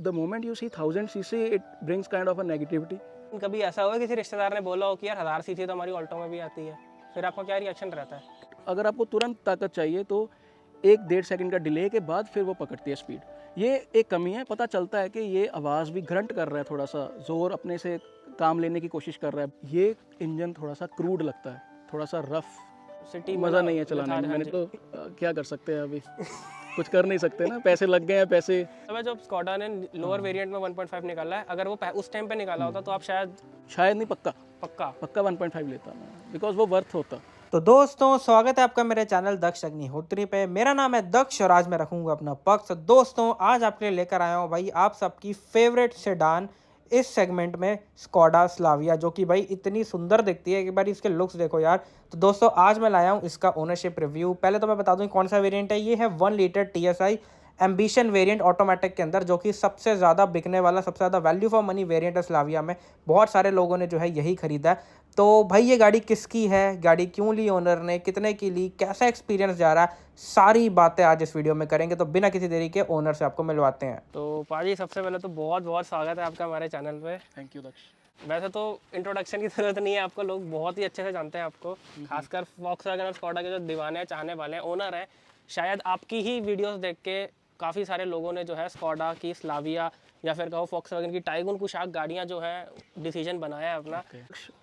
The moment you see 1000 CC it brings kind of a negativity. कभी ऐसा हुआ किसी रिश्तेदार ने बोला हो कि यार 1000 सीसी तो हमारी ऑल्टो में भी आती है, फिर आपका क्या रिएक्शन रहता है? अगर आपको तुरंत ताकत चाहिए तो 1-1.5 सेकंड का डिले के बाद फिर वो पकड़ती है स्पीड। ये एक कमी है, पता चलता है कि ये आवाज़ भी ग्रंट कर रहा है, थोड़ा सा ज़ोर अपने से काम लेने की कोशिश कर रहा है। ये इंजन थोड़ा सा क्रूड लगता है, थोड़ा सा रफ, सिटी मज़ा नहीं है चलाने में। मैंने तो क्या कर सकते हैं अभी कुछ कर नहीं सकते ना, पैसे लग गए हैं पैसे। अब जो स्कॉडा ने लोअर वेरिएंट में 1.5 निकाला है, अगर वो उस टाइम पे निकाला होता तो आप शायद नहीं, पक्का 1.5 लेता मैं, बिकॉज वो वर्थ होता। तो दोस्तों स्वागत है आपका मेरे चैनल दक्ष अग्निहोत्री पे। मेरा नाम है दक्ष और आज मैं रखूंगा अपना पक्ष। दोस्तों आज आपके लिए लेकर आया हूँ भाई आप सबकी फेवरेट सेडान इस सेगमेंट में, स्कोडा स्लाविया, जो कि भाई इतनी सुंदर दिखती है। एक बार इसके लुक्स देखो यार। तो दोस्तों आज मैं लाया हूँ इसका ओनरशिप रिव्यू। पहले तो मैं बता दूँ कौन सा वेरिएंट है। ये है 1 litre TSI ambition variant automatic के अंदर, जो कि सबसे ज़्यादा बिकने वाला, सबसे ज़्यादा वैल्यू फॉर मनी वेरिएंट है स्लाविया में। बहुत सारे लोगों ने जो है यही खरीदा है। तो भाई ये गाड़ी किसकी है, गाड़ी क्यों ली ओनर ने, कितने की ली, कैसा एक्सपीरियंस जा रहा है, सारी बातें आज इस वीडियो में करेंगे। तो बिना किसी देरी के ओनर से आपको मिलवाते हैं। तो पाजी सबसे पहले तो बहुत बहुत स्वागत है आपका हमारे चैनल पे। थैंक यू दक्ष। वैसे तो इंट्रोडक्शन की ज़रूरत नहीं है, आपको लोग बहुत ही अच्छे से जानते हैं आपको, खासकर वॉक्सवैगन और स्कॉडा के जो दीवाने हैं, चाहने वाले हैं, ओनर हैं। शायद आपकी ही वीडियोस देख के काफ़ी सारे लोगों ने जो है स्कॉडा की, स्लाविया या फिर कहो वॉक्सवैगन की टाइगून कुशाक गाड़ियाँ जो हैं डिसीजन बनाया है अपना।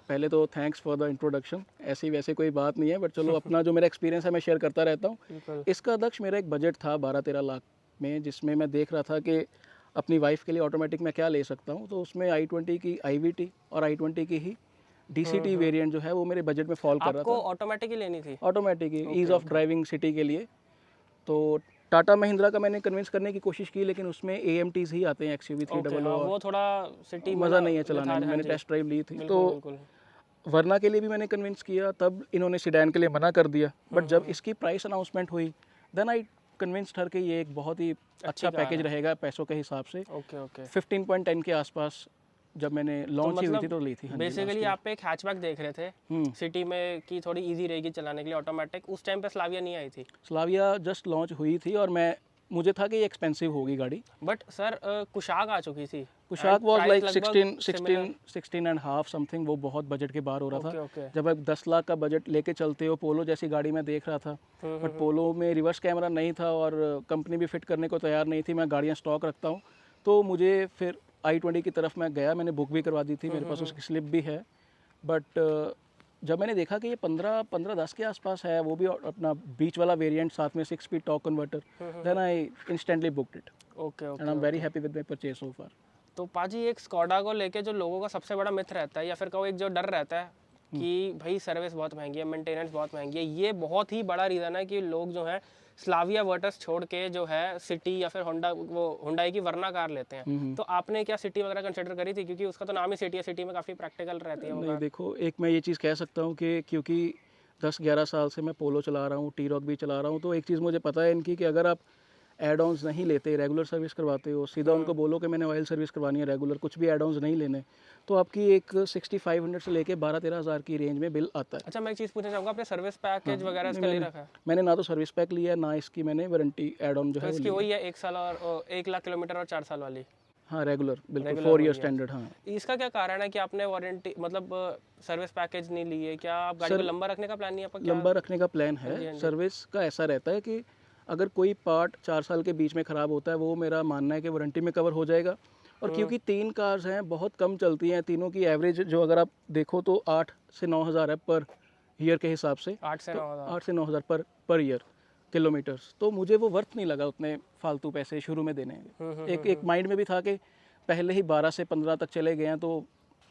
पहले तो थैंक्स फॉर द इंट्रोडक्शन। ऐसी वैसे कोई बात नहीं है, बट चलो अपना जो मेरा एक्सपीरियंस है मैं शेयर करता रहता हूँ। इसका दक्ष मेरा एक बजट था 12-13 लाख में, जिसमें मैं देख रहा था कि अपनी वाइफ के लिए ऑटोमेटिक मैं क्या ले सकता हूँ। तो उसमें i20 की IVT और i20 की ही DCT वेरिएंट जो है वो मेरे बजट में फॉल कर रहा आपको था। ऑटोमेटिक ही लेनी थी? Automatic he, ease of driving city के लिए। तो टाटा महिंद्रा का मैंने कन्विंस करने की कोशिश की, लेकिन उसमें AMTs ही आते हैं, XUV 300। वो थोड़ा सिटी मज़ा नहीं है चलाने में। मैंने टेस्ट ड्राइव ली थी तो वरना के लिए भी मैंने कन्विंस किया, तब इन्होंने सीडैन के लिए मना कर दिया। बट जब इसकी प्राइस अनाउंसमेंट हुई, देन आई कन्विंस्ड हर कि ये एक बहुत ही अच्छा पैकेज रहेगा पैसों के हिसाब से। 15.10 के आसपास जब मैंने लॉन्च हुई थी तो ली थी। बेसिकली आप एक हैचबैक देख रहे थे सिटी में कि थोड़ी इजी रहेगी चलाने के लिए ऑटोमेटिक। उस टाइम पे स्लाविया नहीं आई थी? स्लाविया जस्ट लॉन्च हुई थी और मुझे था कि ये एक्सपेंसिव होगी गाड़ी। बट सर कुशाक आ चुकी थी। Kushaq was like 16 and half something. वो बहुत बजट के बाहर हो रहा था। जब आप 10 लाख का बजट लेके चलते हो, पोलो जैसी गाड़ी में देख रहा था, बट पोलो में रिवर्स कैमरा नहीं था और कंपनी भी फिट करने को तैयार नहीं थी। मैं गाड़ियाँ स्टॉक रखता हूँ, तो मुझे फिर i20 की तरफ मैं गया। मैंने बुक भी करवा दी थी, मेरे पास उसकी स्लिप भी है। बट जब मैंने देखा कि ये 15-10 के आसपास है, वो भी अपना बीच वाला वेरिएंट, साथ में 6 speed torque converter, then I instantly booked it. And I am very happy with my purchase so far. तो पाजी एक स्कॉडा को लेके जो लोगों का सबसे बड़ा मिथ रहता है, या फिर कहो एक जो डर रहता है कि भाई सर्विस बहुत महंगी है, मेंटेनेंस बहुत महंगी है, ये बहुत ही बड़ा रीज़न है कि लोग जो है स्लाविया वर्टस छोड़ के जो है सिटी या फिर हुंडई की वरना कार लेते हैं। तो आपने क्या सिटी वगैरह कंसिडर करी थी? क्योंकि उसका तो नाम ही सिटी है, सिटी में काफ़ी प्रैक्टिकल रहती है वो नहीं, देखो एक मैं ये चीज़ कह सकता हूँ कि क्योंकि 10-11 साल से मैं पोलो चला रहा हूँ, T-Roc भी चला रहा हूँ, तो एक चीज़ मुझे पता है इनकी कि अगर आप एड ऑन्स नहीं लेते, रेगुलर सर्विस करवाते हो, सीधा उनको बोलो कि मैंने ऑयल सर्विस करवानी है रेगुलर, कुछ भी एड ऑन्स नहीं लेने, तो आपकी एक 6500 से लेके 12-13 हज़ार की रेंज में बिल आता है। अच्छा, मैं एक चीज़ पूछना चाहूँगा, आपने सर्विस पैकेज वगैरह इसका ले रखा है? मैंने ना तो सर्विस पैक लिया है, ना इसकी मैंने वारंटी एड ऑन जो है इसकी वही है 1 साल और 1 लाख किलोमीटर और 4 साल वाली? हाँ, रेगुलर, बिल्कुल 4 ईयर स्टैंडर्ड। हाँ, इसका क्या कारण है कि आपने वारंटी मतलब सर्विस पैकेज नहीं ली है? क्या आप गाड़ी को लंबा रखने का प्लान नहीं है आपका? लंबा रखने का प्लान है। सर्विस का ऐसा रहता है कि अगर कोई पार्ट 4 साल के बीच में ख़राब होता है, वो मेरा मानना है कि वारंटी में कवर हो जाएगा। और क्योंकि 3 कार्स हैं, बहुत कम चलती हैं, तीनों की एवरेज जो अगर आप देखो तो 8 से 9 हज़ार है पर ईयर के हिसाब से। 8 से 9 हज़ार पर ईयर किलोमीटर्स। तो मुझे वो वर्थ नहीं लगा उतने फालतू पैसे शुरू में देने। एक माइंड में भी था कि पहले ही 12 से 15 तक चले गए हैं, तो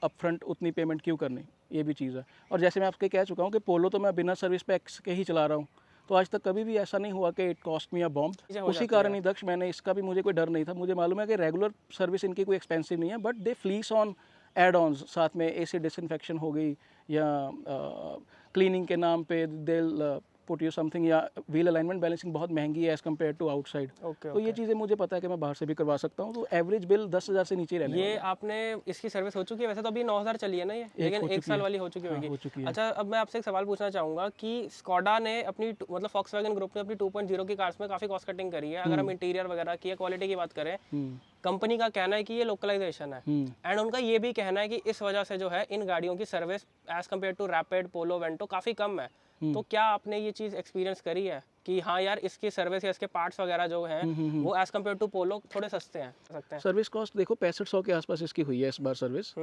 अप फ्रंट उतनी पेमेंट क्यों करनी, ये भी चीज़ है। और जैसे मैं आपके कह चुका हूँ कि पोलो तो मैं बिना सर्विस पैक्स के ही चला रहा हूँ, तो आज तक कभी भी ऐसा नहीं हुआ कि it cost me a bomb. उसी कारण ही दक्ष मैंने इसका भी, मुझे कोई डर नहीं था। मुझे मालूम है कि रेगुलर सर्विस इनकी कोई एक्सपेंसिव नहीं है, but they fleece on add ons, साथ में AC डिसइंफेक्शन हो गई या क्लीनिंग के नाम पे दे पुट यू समथिंग, या व्हील अलाइनमेंट बैलेंसिंग बहुत महंगी है एज कम्पेयर टू आउटसाइड। तो ये चीज़ें मुझे पता है कि मैं बाहर से भी करवा सकता हूँ, तो एवरेज बिल 10,000 से नीचे रहने ये आपने इसकी सर्विस हो चुकी है वैसे तो अभी 9,000 चली है ना ये, लेकिन 1 साल वाली हो चुकी होगी। अच्छा, अब मैं आपसे एक सवाल पूछना चाहूँगा कि स्कोडा ने अपनी मतलब फॉक्सवैगन ग्रुप ने अपनी 2.0 की कार्स में काफ़ी कॉस्ट कटिंग करी है। अगर हम इंटीरियर वगैरह की क्वालिटी की बात करें, कंपनी का कहना है कि ये लोकलाइजेशन है, एंड उनका ये भी कहना है कि इस वजह से जो है इन गाड़ियों की service as compare to Rapid, Polo, Vento काफ़ी कम है। तो क्या आपने ये चीज़ एक्सपीरियंस करी है कि हाँ यार इसकी सर्विस या इसके पार्ट्स वगैरह जो हैं वो एज कम्पेयर टू पोलो थोड़े सस्ते हैं? सर्विस कॉस्ट देखो 6500 के आसपास इसकी हुई है इस बार सर्विस,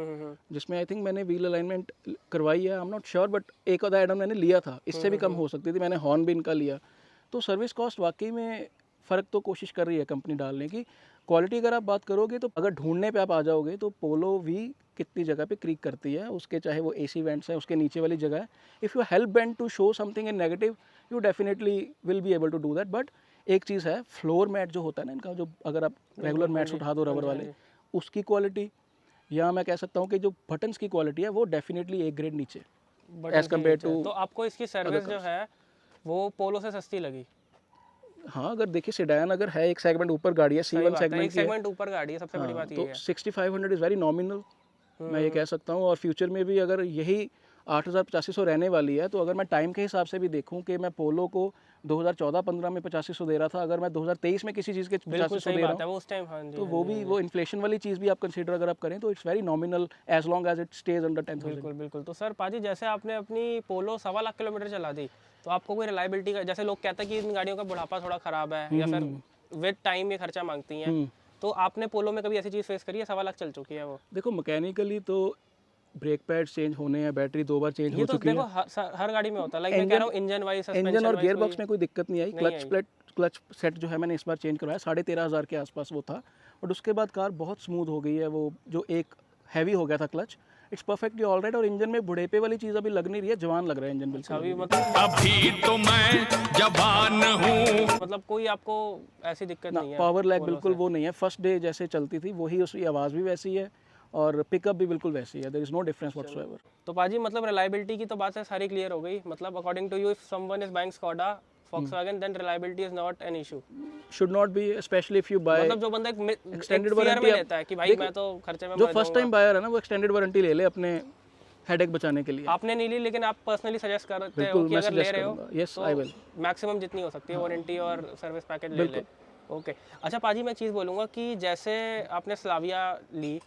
जिसमें आई थिंक मैंने व्हील अलाइनमेंट करवाई है, I am not sure, but एक आधा एडम मैंने लिया था, इससे भी कम हो सकती थी, मैंने हॉर्न भी इनका लिया। तो सर्विस कॉस्ट वाकई में फ़र्क तो कोशिश कर रही है कंपनी डालने की। क्वालिटी अगर आप बात करोगे तो अगर ढूंढने पे आप आ जाओगे तो पोलो भी कितनी जगह पे क्रीक करती है, उसके चाहे वो एसी वेंट्स है, उसके नीचे वाली जगह है, if you hell bent to show something in negative you definitely will be able to do that. But एक चीज़ है, फ्लोर मैट जो होता है ना इनका, जो अगर आप रेगुलर मैट्स उठा दो रबर वाले, उसकी क्वालिटी, या मैं कह सकता हूँ कि जो बटन्स की क्वालिटी है वो डेफिनेटली एक ग्रेड नीचे एज कम्पेयर टू। तो आपको इसकी सर्विस जो है वो पोलो से सस्ती लगी? हाँ, अगर देखिए सेडान अगर है एक सेगमेंट ऊपर गाड़ी है, C1 सेगमेंट एक सेगमेंट ऊपर गाड़ी है, सबसे बड़ी बात ये है। तो 6500 इज़ वेरी नॉमिनल, मैं ये कह सकता हूँ। और फ्यूचर में भी अगर यही 8,000-8500 रहने वाली है, तो अगर मैं टाइम के हिसाब से भी देखूं कि मैं पोलो को 2014-15 में 8500 दे रहा था, अगर मैं 2023 में किसी चीज़ के 8500 दे रहा हूँ उस टाइम, हाँ जी, तो वो भी वो इन्फ्लेशन वाली चीज़ भी आप कंसीडर अगर आप करें तो it's very nominal as long as it stays under 10,000। बिल्कुल बिल्कुल। तो सर पाजी, जैसे आपने अपनी पोलो 1.25 लाख किलोमीटर चला दी, तो आपको कोई रिलायबिलिटी का, जैसे लोग कहते हैं कि इन गाड़ियों का बुढ़ापा थोड़ा ख़राब है या फिर विद टाइम ये खर्चा मांगती हैं, तो आपने पोलो में कभी ऐसी चीज़ फेस करी है? 1.25 लाख चल चुकी है वो। देखो मैकेनिकली तो ब्रेक पैड्स चेंज होने हैं, बैटरी 2 बार चेंज हो चुकी है, देखो हर गाड़ी में होता है, लाइक मैं कह रहा हूँ इंजन वाइज, इंजन और गियर बॉक्स में कोई दिक्कत नहीं आई। क्लच सेट जो है मैंने इस बार चेंज करवाया, 13,500 के आसपास वो था, बट उसके बाद कार बहुत स्मूथ हो गई है। वो जो एक हैवी हो गया था क्लच, इट्स परफेक्टली ऑलराइट। और इंजन में बुढ़ेपे वाली चीज़ अभी लग नहीं रही है, जवान लग रहा है इंजन बिल्कुल। अभी मतलब अभी तो मैं जवान हूँ, मतलब कोई आपको ऐसी दिक्कत नहीं है? पावर लैग बिल्कुल वो नहीं है, फर्स्ट डे जैसे चलती थी वही, उसकी आवाज़ भी वैसी है और पिकअप भी बिल्कुल वैसी है, there is no difference whatsoever. तो पाजी मतलब रिलायबिलिटी की तो बात है सारी क्लियर हो गई। मतलब according to you, if someone is buying Skoda Volkswagen, then reliability is not an issue. Should not be, especially if you buy मतलब जो बंदा extended fear warranty में लेता है कि भाई मैं तो खर्चे में जो फर्स्ट टाइम बायर है ना, वो एक्सटेंडेड वारंटी ले ले अपने हेडेक बचाने के लिए। आपने नहीं ली, लेकिन आप पर्सनली सजेस्ट करते हो कि अगर ले रहे हो यस आई विल, मैक्सिमम जितनी हो सकती है वारंटी और सर्विस पैकेज ले ले। ओके अच्छा पाजी, मैं चीज़ बोलूँगा कि जैसे आपने स्लाविया ली,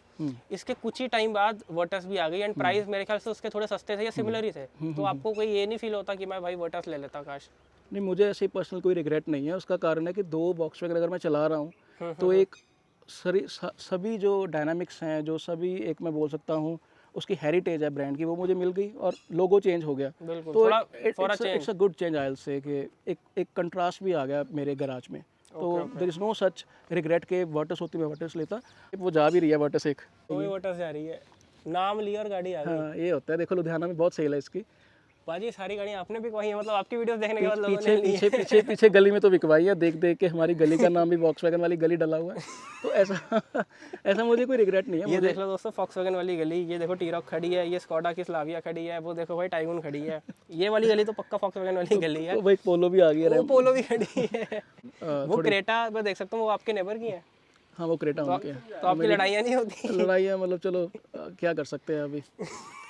इसके कुछ ही टाइम बाद वर्टस भी आ गई, एंड प्राइस मेरे ख्याल से उसके थोड़े सस्ते थे या सिमिलर ही थे, तो आपको कोई ये नहीं फील होता कि मैं भाई वर्टस ले लेता काश? नहीं, मुझे ऐसे पर्सनल कोई रिग्रेट नहीं है। उसका कारण है कि 2 वॉक्सवैगन अगर मैं चला रहा हूँ तो एक सभी जो डायनामिक्स हैं, जो सभी एक मैं बोल सकता हूँ उसकी हेरिटेज है ब्रांड की, वो मुझे मिल गई और लोगो चेंज हो गया, तो it's a good change. I will से कि एक कंट्रास्ट भी आ गया मेरे गैराज में, तो there is no such regret के वर्टस होती मैं वर्टस लेता। वो जा भी रही है वर्टस, एक कोई वर्टस जा रही है, नाम लिया और गाड़ी आ गई। हाँ, ये होता है। देखो लुधियाना में बहुत सेल है इसकी। पाजी सारी गाड़ियाँ आपने बिकवाई है, मतलब आपकी वीडियोस देखने के बाद लोगों ने ली है। पीछे गली में तो बिकवाई है, देख देख के हमारी गली का नाम भी वॉक्सवैगन वाली गली डला हुआ है, तो ऐसा मुझे कोई रिग्रेट नहीं है। ये देख लो दोस्तों, वॉक्सवैगन वाली गली, ये देखो टी-रॉक खड़ी है, ये स्कोडा की स्लाविया खड़ी है, वो देखो भाई टाइगून खड़ी है, ये वाली गली तो पक्का वॉक्सवैगन वाली गली है। तो भाई पोलो भी आ गई है, वो पोलो भी खड़ी है, वो क्रेटा मैं देख सकता हूँ, वो आपके नेबर की है। हाँ, वो क्रेटा उनके। तो आपकी लड़ाइयाँ नहीं होती? लड़ाइयाँ मतलब चलो क्या कर सकते हैं, अभी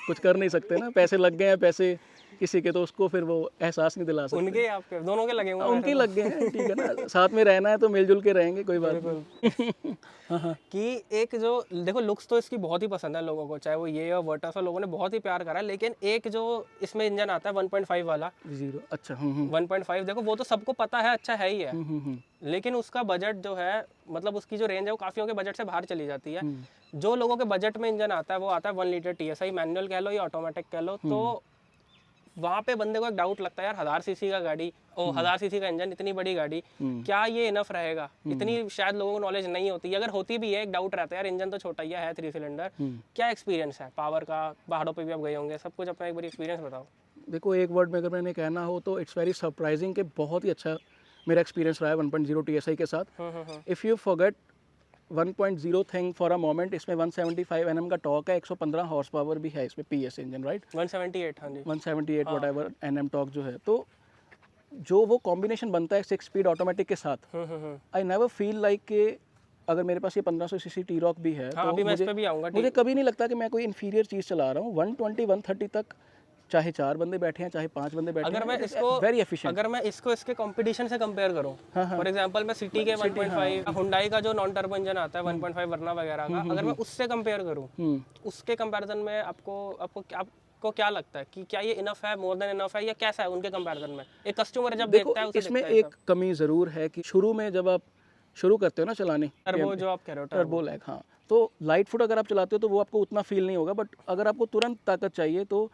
कुछ कर नहीं सकते ना, पैसे लग गए हैं, पैसे किसी के, तो उसको फिर वो एहसास नहीं दिला सकते। उनके आपके दोनों के लगे हुए हैं? उनके लग गए हैं, ठीक है ना, साथ में रहना है तो मिलजुल के रहेंगे, कोई बात नहीं। हाँ। कि एक जो देखो लुक्स तो इसकी बहुत ही पसंद है लोगों को, चाहे वो ये और वर्टस, लोगों ने बहुत ही प्यार करा, लेकिन एक जो इसमें इंजन आता है 1.5 वाला 0, अच्छा 1.5, देखो वो तो सबको पता है, अच्छा है ही है, लेकिन उसका बजट जो है, मतलब उसकी जो रेंज है वो काफियों के बजट से बाहर चली जाती है। जो लोगों के बजट में इंजन आता है वो आता है 1 लीटर TSI, मैनुअल कह लो या ऑटोमेटिक कह लो, तो वहाँ पे बंदे को एक डाउट लगता है यार, 1000 सीसी का गाड़ी और 1000 सीसी का इंजन, इतनी बड़ी गाड़ी, क्या ये इनफ रहेगा? इतनी शायद लोगों को नॉलेज नहीं होती, अगर होती भी है एक डाउट रहता है यार, इंजन तो छोटा ही है 3 सिलेंडर, क्या एक्सपीरियंस है पावर का? पहाड़ों पे भी आप गए होंगे, सब कुछ अपना एक बार एक्सपीरियंस बताओ। देखो एक वर्ड में अगर मैंने कहना हो तो इट्स वेरी सरप्राइजिंग कि बहुत ही अच्छा मेरा एक्सपीरियंस रहा है 1.0 TSI के साथ। If you forget 1.0 thing for a moment, इसमें 175 Nm का टॉर्क है, 115 हॉर्स पावर भी है इसमें, PS इंजन, राइट? 178, हाँ जी, 178 व्हाटएवर Nm टॉर्क जो है, तो जो वो कॉम्बिनेशन बनता है 6 स्पीड ऑटोमेटिक के साथ, आई नेवर फील लाइक कि अगर मेरे पास ये 1500 सीसी टी रॉक भी है हाँ, तो अभी मैं इस पे भी आऊंगा। मुझे कभी नहीं लगता कि मैं कोई इन्फीरियर चीज़ चला रहा हूँ। 120 130 तक चाहे 4 बंदे बैठे हैं चाहे 5 बंदे बैठे अगर हैं, मैं इसको वेरी एफिशिएंट। अगर मैं इसको इसके कंपटीशन से कंपेयर करूं, फॉर एग्जांपल मैं सिटी के 1.5 हुंडई का जो नॉन टर्बो इंजन आता है 1.5 वरना वगैरह का, अगर मैं उससे कंपेयर करूं, उसके कंपैरिजन में आपको क्या लगता है कि क्या ये इनफ है, मोर देन इनफ है, या कैसा है उनके कंपैरिजन में? एक कस्टमर जब देखता है उसे इसमें एक कमी ज़रूर है कि शुरू में जब आप शुरू करते हो ना चलाने, टर्बो जो आप कह रहे हो, टर्बो लैग, हाँ, तो लाइट फुट अगर आप चलाते हो तो वो आपको उतना फील नहीं होगा, बट अगर आपको तुरंत ताकत चाहिए तो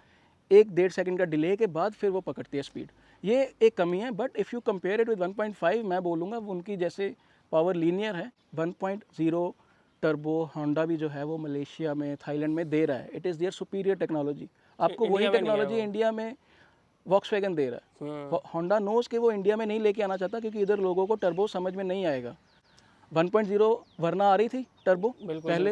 1-1.5 सेकंड का डिले के बाद फिर वो पकड़ती है स्पीड। ये एक कमी है, but if you compare it with 1.5, मैं बोलूँगा उनकी जैसे पावर लीनियर है। 1.0 टर्बो होंडा भी जो है वो मलेशिया में, थाईलैंड में दे रहा है। It is their superior technology. आपको वही टेक्नोलॉजी इंडिया में वॉक्सवैगन दे रहा है। होंडा नोज के वो इंडिया में नहीं लेके आना चाहता क्योंकि इधर लोगों को टर्बो समझ में नहीं आएगा। 1.0 वरना आ रही थी टर्बो पहले,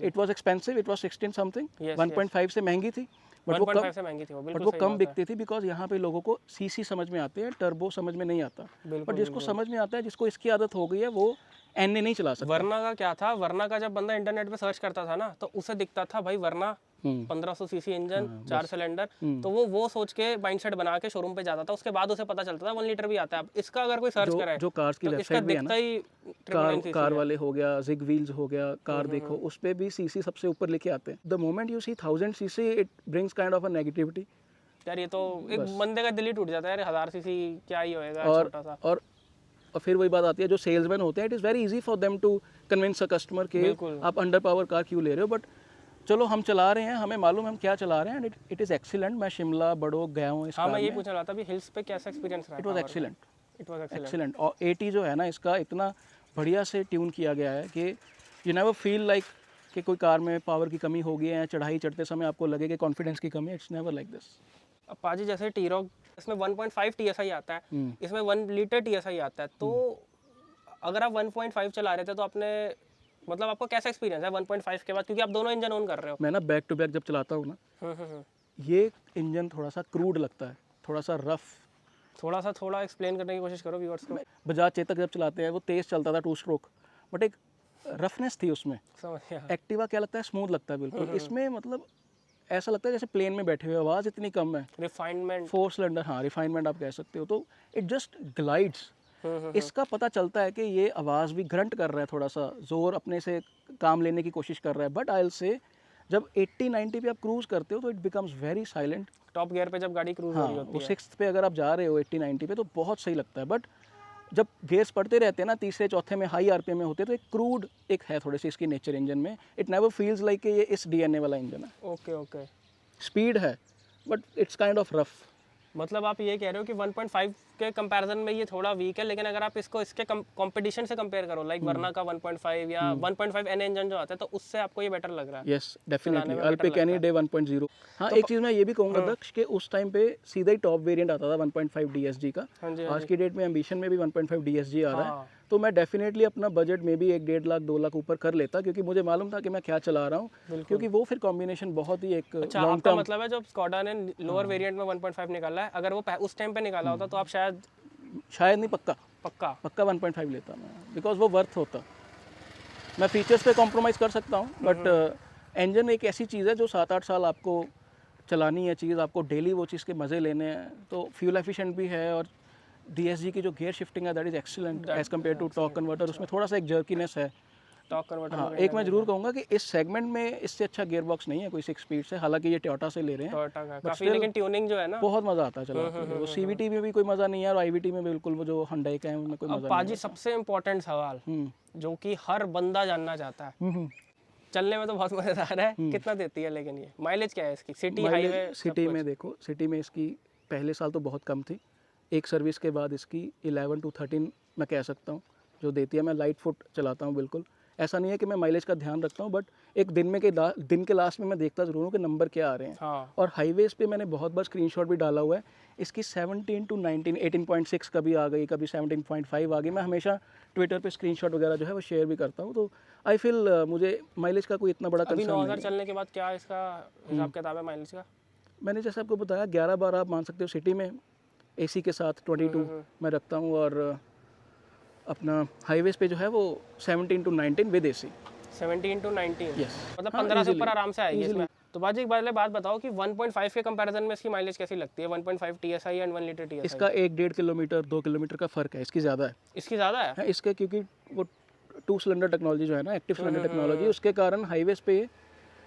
it was expensive, it was 16 something, 1.5 से महंगी थी, बट वो कम बिकती थी बिकॉज यहाँ पे लोगों को सीसी समझ में आते हैं, टर्बो समझ में नहीं आता। बट जिसको समझ में आता है, जिसको इसकी आदत हो गई है, वो एनए नहीं चला सकता। वरना का क्या था, वरना का जब बंदा इंटरनेट पे सर्च करता था ना, तो उसे दिखता था भाई वरना 1500 सीसी इंजन, 4 सिलेंडर, तो वो सोच के माइंडसेट बना के शोरूम पे जाता था। उसके बाद उसे पता चलता था 1 लीटर भी आता है। अब इसका अगर कोई सर्च करे, जो कार्स की तो इसका दिखता ही कार वाले हो गया, जिग व्हील्स हो गया, कार देखो उस पे भी सीसी सबसे ऊपर लिखे आते हैं। The moment you see 1000 CC, it brings kind of a negativity. यार ये तो एक बंदे का दिल ही टूट जाता है यार, 1000 सीसी क्या ही होएगा, छोटा सा। और फिर वही बात आती है, जो सेल्समैन होते हैं, it is very easy for them to convince a customer कि आप अंडर पावर कार क्यों ले रहे हो। बट चलो हम चला रहे हैं, हमें मालूम है हम क्या चला रहे हैं, एंड इट इज़ एक्सीलेंट। मैं शिमला बड़ोग गया हूँ इस कार में। मैं ये पूछना रहा था अभी हिल्स पे कैसा एक्सपीरियंस रहा? It was excellent. और 80 जो है ना, इसका इतना बढ़िया से ट्यून किया गया है कि यू नेवर फील लाइक कि कोई कार में पावर की कमी हो गई है, चढ़ाई चढ़ते समय आपको लगे कि कॉन्फिडेंस की कमी है। It's never like this. अब पाजी जैसे टी-रॉक, इसमें 1.5 TSI आता है, इसमें 1 लीटर TSI आता है, तो अगर आप 1.5 चला रहे थे तो आपने मतलब आपको कैसा एक्सपीरियंस है 1.5 के बाद, क्योंकि आप दोनों इंजन ऑन कर रहे हो? मैं ना बैक टू बैक जब चलाता हूँ ना, ये इंजन थोड़ा सा क्रूड लगता है, थोड़ा सा रफ। थोड़ा एक्सप्लेन करने की कोशिश करो व्यूअर्स को। बजाज चेतक जब चलाते हैं वो तेज़ चलता था 2 स्ट्रोक, बट एक रफनेस थी उसमें। समझ गया। एक्टिवा क्या लगता है, स्मूथ लगता है बिल्कुल। इसमें मतलब ऐसा लगता है जैसे प्लेन में बैठे हुए, आवाज़ इतनी कम है। रिफाइनमेंट, 4 सिलेंडर, हाँ रिफाइनमेंट आप कह सकते हो। तो इट जस्ट ग्लाइड्स। इसका पता चलता है कि ये आवाज़ भी ग्रंट कर रहा है, थोड़ा सा ज़ोर अपने से काम लेने की कोशिश कर रहा है। बट आई विल से जब 80-90 पे आप क्रूज़ करते हो तो it becomes very silent. Top gear पे जब गाड़ी क्रूज हो रही होती है, वो 6th पे अगर आप जा रहे हो 80-90 पे तो बहुत सही लगता है। बट जब गेयर्स पड़ते रहते हैं ना, तीसरे चौथे में हाई आरपीएम में होते हैं, तो एक क्रूड एक है थोड़ी सी इसकी नेचर इंजन में। इट नेवर फील्स लाइक ये इस डीएनए वाला इंजन है। ओके। स्पीड है but it's kind of rough. मतलब आप ये कह रहे हो कि 1.5 के कंपैरिजन में ये थोड़ा वीक है, लेकिन अगर आप इसको इसके कंपटीशन से कंपेयर करो, लाइक वरना का 1.5 या 1.5 एन इंजन जो आता है, तो उससे आपको ये बेटर लग रहा है? Yes definitely, I will pick any day 1.0। हाँ, एक चीज़ मैं ये भी कहूँगा दक्ष कि उस टाइम पे सीधा ही टॉप वेरिएंट आता था 1.5 DSG का। आज की डेट में एम्बिशन में भी 1.5 DSG आ रहा है। तो मैं डेफिनेटली अपना बजट में भी 1-1.5 लाख 2 लाख ऊपर कर लेता, क्योंकि मुझे मालूम था कि मैं क्या चला रहा हूँ, क्योंकि वो फिर कॉम्बिनेशन बहुत ही एक अच्छा, आपका मतलब है जब स्कोडा ने लोअर वेरिएंट में 1.5 निकाला है, अगर वो उस टाइम पे निकाला होता तो आप शायद नहीं, पक्का 1.5 लेता मैं, बिकॉज वो वर्थ होता। मैं फीचर्स पे कॉम्प्रोमाइज़ कर सकता हूँ, बट इंजन एक ऐसी चीज़ है जो 7-8 साल आपको चलानी है चीज़, आपको डेली वो चीज़ के मज़े लेने हैं। तो फ्यूल एफिशिएंट भी है, और DSG की जो गियर शिफ्टिंग है that is excellent as compare to torque converter. उसमें थोड़ा सा एक जर्कीनेस है टॉर्क कन्वर्टर। हाँ, एक मैं जरूर कहूँगा कि इस सेगमेंट में इससे अच्छा गियर बॉक्स नहीं है कोई 6 स्पीड से। हालांकि ये टोयोटा से ले रहे हैं, टोयोटा का काफी, लेकिन ट्यूनिंग जो है ना बहुत मज़ा आता है चलाते हुए। वो CVT में भी कोई मज़ा नहीं है, और IVT में बिल्कुल वो जो Hyundai का है उनमें कोई मज़ा नहीं है। पाजी सबसे इम्पोर्टेंट सवाल जो कि हर बंदा जानना चाहता है, चलने में तो बहुत मज़ेदार है, कितना देती है लेकिन ये माइलेज क्या है इसकी? सिटी हाईवे सिटी में देखो, सिटी में इसकी पहले साल तो बहुत कम थी, एक सर्विस के बाद इसकी 11 to 13 मैं कह सकता हूँ जो देती है। मैं लाइट फुट चलाता हूँ बिल्कुल, ऐसा नहीं है कि मैं माइलेज का ध्यान रखता हूँ, बट एक दिन के लास्ट में मैं देखता ज़रूर हूँ कि नंबर क्या आ रहे हैं। हाँ। और हाईवेज़ पे मैंने बहुत बार स्क्रीनशॉट भी डाला हुआ है इसकी। 17 to 19, 18.6 कभी आ गई, कभी 17.5 आ गई। मैं हमेशा ट्विटर पे स्क्रीनशॉट वगैरह जो है वो शेयर भी करता हूँ। तो आई फील मुझे माइलेज का कोई इतना बड़ा अभी कंसर्न 9000 चलने के बाद क्या इसका हिसाब किताब है माइलेज का? मैंने जैसे आपको बताया 11-12 आप मान सकते हो सिटी में, AC के साथ 22 मैं रखता हूँ, और अपना हाईवेज पे जो है वो 17 to 19 with AC। 17 to 19 Yes। मतलब हाँ, 15 से easily, ऊपर आराम से आएगी easily। इसमें। तो बाजी एक बात बताओ कि 1.5 के कंपैरिजन में इसकी माइलेज कैसी लगती है? 1.5 TSI एंड 1 लीटर TSI। इसका 1-1.5 किलोमीटर 2 किलोमीटर का फ़र्क है, इसकी ज़्यादा है। इसकी ज़्यादा है? हाँ, इसके क्योंकि वो 2 सिलेंडर टेक्नोलॉजी जो है ना, एक्टिव सिलेंडर टेक्नोलॉजी, उसके कारण हाईवेज पे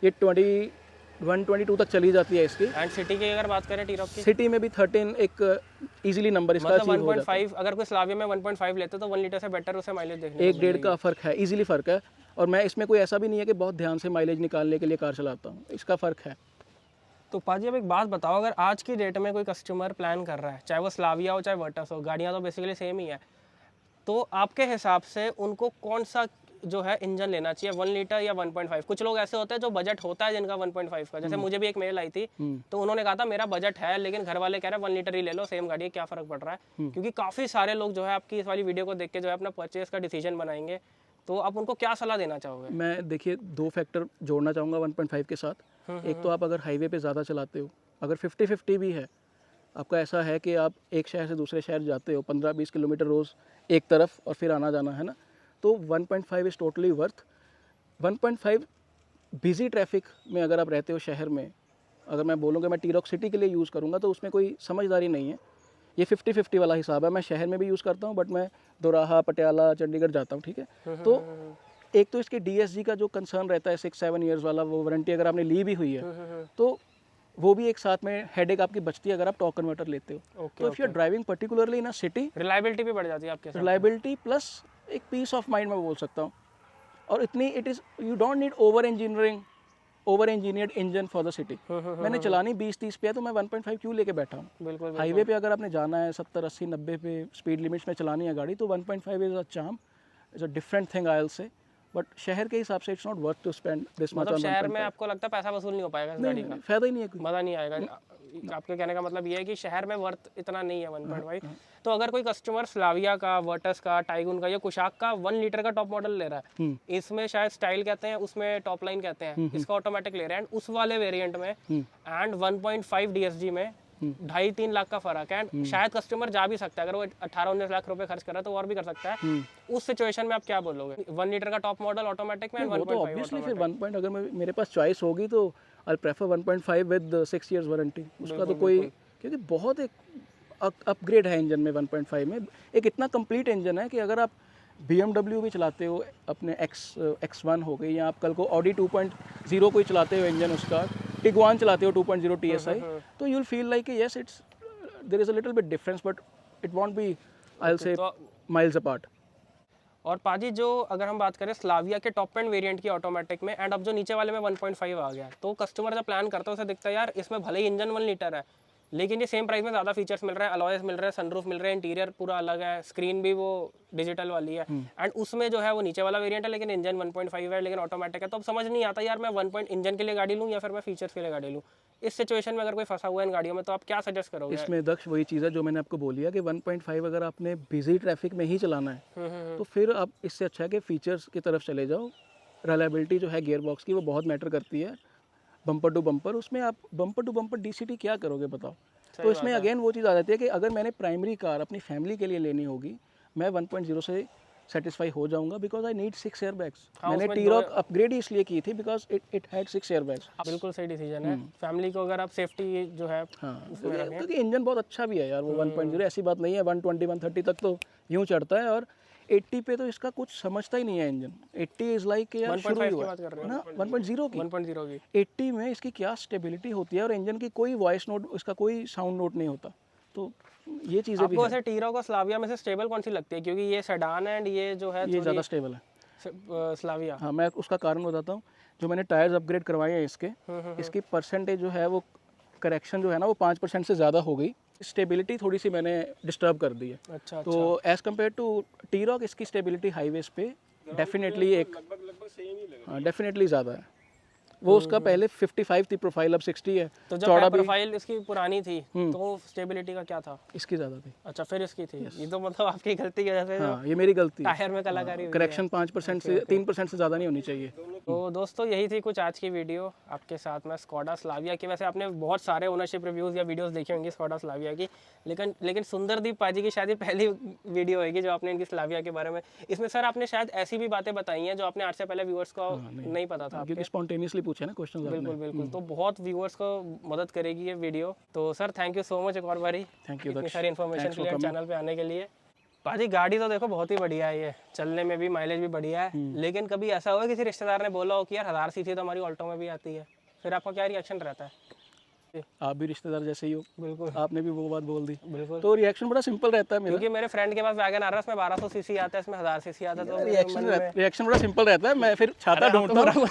ये 21-22 तक चली जाती है इसकी। एंड सिटी की अगर बात करें टी-रॉक की, सिटी में भी 13 एक इजीली नंबर इसका मतलब अचीव हो जाता है। 1.5 अगर कोई स्लाविया में 1.5 लेते तो 1 लीटर से बेटर उसे माइलेज देखने को 1-1.5 का फ़र्क है, इजीली फ़र्क है। और मैं इसमें कोई ऐसा भी नहीं है कि बहुत ध्यान से माइलेज निकालने के लिए कार चलाता हूँ, इसका फ़र्क है। तो पाजी अब एक बात बताओ, अगर आज की डेट में कोई कस्टमर प्लान कर रहा है, चाहे वो स्लाविया हो चाहे वर्टस हो, गाड़ियाँ तो बेसिकली सेम ही है, तो आपके हिसाब से उनको कौन सा जो है इंजन लेना चाहिए, 1 लीटर या 1.5? कुछ लोग ऐसे होते हैं जो बजट होता है जिनका 1.5 का, जैसे मुझे भी एक मेल आई थी, तो उन्होंने कहा था मेरा बजट है लेकिन घर वाले कह रहे हैं 1 लीटर ही ले लो, सेम गाड़ी है, क्या फ़र्क पड़ रहा है? क्योंकि काफ़ी सारे लोग जो है आपकी इस वाली वीडियो को देख के जो है अपना परचेज का डिसीजन बनाएंगे, तो आप उनको क्या सलाह देना चाहोगे? मैं देखिए 2 फैक्टर जोड़ना चाहूँगा 1.5 के साथ। एक तो आप अगर हाईवे पे ज़्यादा चलाते हो, अगर 50-50 भी है, आपका ऐसा है कि आप एक शहर से दूसरे शहर जाते हो 15-20 किलोमीटर रोज़ एक तरफ और फिर आना जाना है ना, तो 1.5 is totally worth. 1.5 busy traffic में अगर आप रहते हो शहर में, अगर मैं बोलूँगा मैं टी-रॉक सिटी के लिए यूज़ करूँगा तो उसमें कोई समझदारी नहीं है। ये 50-50 वाला हिसाब है। मैं शहर में भी यूज़ करता हूँ, बट मैं दोराहा, पटियाला, चंडीगढ़ जाता हूँ, ठीक है। तो एक तो इसके DSG का जो कंसर्न रहता है 6-7 ईयर्स वाला, वो वारंटी अगर आपने ली भी हुई है तो वो भी एक साथ में हेडेक आपकी बचती है अगर आप टॉर्क कन्वर्टर लेते हो। तो if you are driving particularly in a city, reliability भी बढ़ जाती है आपके साथ। रिलायबिलिटी प्लस एक पीस ऑफ माइंड मैं बोल सकता हूँ। और इतनी it is, you don't need over engineered engine for the city. मैंने चलानी 20-30 पे है तो मैं 1.5 क्यों लेके बैठा हूँ? बिल्कुल। हाईवे पे अगर आपने जाना है 70-80-90 पे स्पीड लिमिट्स में चलानी है गाड़ी, तो 1.5 is a charm, is a different thing I will say. But शहर के हिसाब से it's not worth to spend this much मतलब ऑन शहर में आपको लगता है पैसा वसूल नहीं हो पाएगा इस गाड़ी का? फायदा ही नहीं है कोई। मज़ा नहीं आएगा। आपके कहने का मतलब ये है कि शहर में वर्थ इतना नहीं है 1.5। तो अगर कोई कस्टमर स्लाविया का, वर्टस का, टाइगुन का या कुशाक का 1 लीटर का टॉप मॉडल ले रहा है, इसमें शायद स्टाइल कहते हैं, उसमें टॉप लाइन कहते हैं, इसका ऑटोमेटिक ले रहे हैं, उस वाले वेरिएंट में एंड 1.5 DSG में 2.5-3 लाख का फर्क है, एंड शायद कस्टमर जा भी सकता है, अगर वो 18-19 लाख रुपए खर्च कर रहा है तो और भी कर सकता है। उस सिचुएशन में आप क्या बोलोगे? 1 लीटर का टॉप मॉडल ऑटोमेटिक में, वो तो 1.5 ऑब्वियसली फिर 1 पॉइंट, अगर मेरे पास चॉइस होगी तो I prefer 1.5 with 6 years warranty. उसका तो कोई, क्योंकि बहुत एक अपग्रेड है इंजन में 1.5 में। एक इतना कंप्लीट इंजन है कि अगर आप BMW भी चलाते हो, अपने X1 हो गई, या आप कल को Audi 2.0 कोई चलाते हो इंजन उसका, टिगुआन चलाते हो 2.0 TSI, तो you will feel like yes it's there is a little bit difference, but it won't be I will say miles apart. और पाजी जो अगर हम बात करें स्लाविया के टॉप एंड वेरिएंट की ऑटोमेटिक में, एंड अब जो नीचे वाले में 1.5 आ गया है, तो कस्टमर जब प्लान करता है उसे दिखता है यार इसमें भले ही इंजन 1 लीटर है लेकिन ये सेम प्राइस में ज़्यादा फीचर्स मिल रहे हैं, अलॉयस मिल रहे हैं, सनरूफ मिल रहे हैं, इंटीरियर पूरा अलग है, स्क्रीन भी वो डिजिटल वाली है, एंड उसमें जो है वो नीचे वाला वेरिएंट है लेकिन इंजन 1.5 है लेकिन ऑटोमेटिक है। तो अब समझ नहीं आता यार मैं 1 इंजन के लिए गाड़ी लूँ या फिर मैं फीचर्स के लिए गाड़ी लूँ। इस सिचुएशन में अगर कोई फंसा हुआ है इन गाड़ियों में तो आप क्या सजेस्ट करोगे? इसमें दक्ष वही चीज़ है जो मैंने आपको बोली है कि 1.5 अगर आपने बिजी ट्रैफिक में ही चलाना है तो फिर आप इससे अच्छा है कि फीचर्स की तरफ चले जाओ। रिलायबिलिटी जो है गियर बॉक्स की वो बहुत मैटर करती है। बम्पर टू बम्पर, उसमें आप बम्पर टू बम्पर DCT क्या करोगे बताओ? तो इसमें अगेन वो चीज़ आ जाती है कि अगर मैंने प्राइमरी कार अपनी फैमिली के लिए लेनी होगी, मैं 1.0 से सेटिस्फाई हो जाऊंगा because I need 6 air bags. मैंने टी-रॉक अपग्रेड ही इसलिए की थी because it had 6 air bags. बिल्कुल सही डिसीजन है। फैमिली को अगर आप सेफ्टी जो है क्योंकि इंजन बहुत अच्छा भी है यार वो 1.0, ऐसी बात नहीं है। 120-130 तक तो यूं चढ़ता है और 80 पे तो इसका कुछ समझता ही नहीं है इंजन। 80 इज लाइक यार शुरू ही हुआ ना 1.0 की। 80 में इसकी क्या स्टेबिलिटी होती है और इंजन की कोई वॉइस नोट, इसका कोई साउंड नोट नहीं होता। तो ये चीज़ें भी आपको ऐसे टी-रॉक और स्लाविया में से स्टेबल कौन सी लगती है? क्योंकि ये सेडान है एंड ये जो है ये ज़्यादा स्टेबल है स्लाविया। हाँ, मैं उसका कारण बताता हूँ। जो मैंने टायर्स अपग्रेड करवाए हैं इसकी परसेंटेज जो है वो करेक्शन जो है ना वो 5% से ज़्यादा हो गई। स्टेबिलिटी थोड़ी सी मैंने डिस्टर्ब कर दी है। अच्छा। तो एज़ कम्पेयर टू टी-रॉक इसकी स्टेबिलिटी हाईवेज पे डेफिनेटली डेफिनेटली ज़्यादा है। वो उसका पहले 55 थी प्रोफाइल, अब 60 है। तो जब प्रोफाइल इसकी पुरानी थी तो स्टेबिलिटी का क्या था? इसकी ज़्यादा थी। अच्छा, फिर इसकी थी। ये तो मतलब आपकी गलती की वजह से। हाँ, ये मेरी गलती है। टायर में कलाकारी हुई है। करेक्शन 5% से 3% से ज़्यादा नहीं होनी चाहिए। तो दोस्तों यही थी कुछ आज की वीडियो आपके साथ में स्कोडा स्लाविया की। वैसे आपने बहुत सारे ओनरशिप रिव्यूज़ या वीडियोस देखे होंगे स्कोडा स्लाविया की, लेकिन सुंदरदीप पाजी की शायद ये पहली वीडियो होगी जो आपने इनकी स्लाविया के बारे में, इसमें सर आपने शायद ऐसी भी बातें बताई हैं जो आपने आज से पहले व्यूअर्स को नहीं पता था, क्योंकि स्पॉन्टेनियसली पूछे ना क्वेश्चन। बिल्कुल बिल्कुल, तो बहुत व्यूअर्स को मदद करेगी ये वीडियो। तो sir thank you so much एक और बारी, थैंक यू इतनी सारी इन्फॉर्मेशन के लिए चैनल पे आने के लिए। पाजी गाड़ी तो देखो बहुत ही बढ़िया है, ये चलने में भी माइलेज भी बढ़िया है, लेकिन कभी ऐसा हुआ किसी रिश्तेदार ने बोला हो कि यार 1000 सीसी तो हमारी ऑल्टो में भी आती है, फिर आपका क्या रिएक्शन रहता है? आप भी रिश्तेदार जैसे ही हो, बिल्कुल आपने भी वो बात बोल दी, बिल्कुल। तो रिएक्शन बड़ा सिंपल रहता है मेरा, क्योंकि मेरे फ्रेंड के पास वैगन आ रहा है, उसमें 1200 सीसी आता है, इसमें 1000 सीसी आता है, तो रिएक्शन बड़ा सिंपल रहता है। मैं फिर छाता ढूंढता हूँ